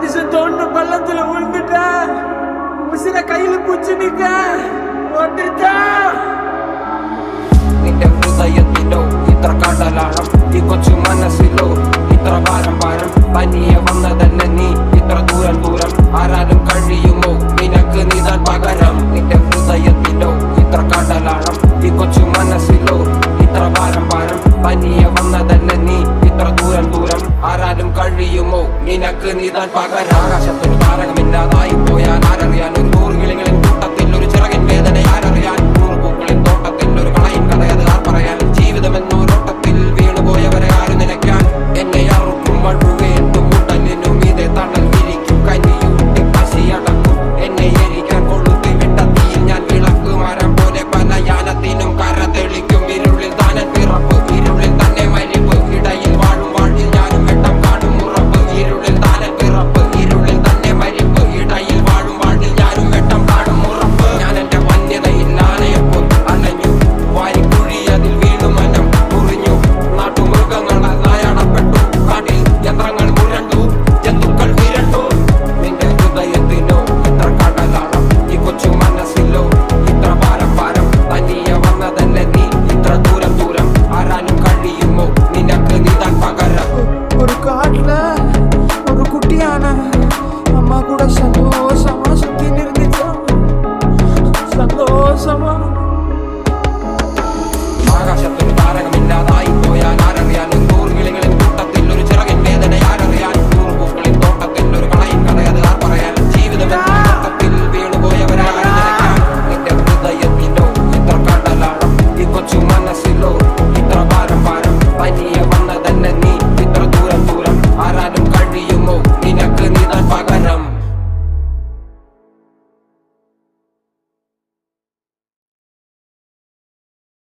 மனுஷன் தோண்ட பள்ளத்துல விழுந்துட்ட உசிர கையில புடிச்சு நிக்க ഓട്ടിട്ടാ നിന്റെ ഹൃദയത്തിലോ ഇത്ര കടലാഴം ഈ കൊച്ചു മനസ്സിലോ ഇത്ര ഭാരം ഭാരം പനിയെ വന്നതല്ല നീ ഇത്ര ദൂരം ദൂരം ആരാലും കഴിയുമോ നിനക്ക് നീതാൻ പകരം നിന്റെ ഹൃദയത്തിലോ ഇത്ര കടലാഴം ഈ കൊച്ചു മനസ്സിലോ ഇത്ര ഭാരം ഭാരം പനിയെ വന്നതല്ല നീ ഇത്ര ദൂരം ദൂരം ആരാലും കഴിയുമോ നിനക്ക് നീതാൻ പകരം ആകാശത്തൊരു താരകമില്ലാതെ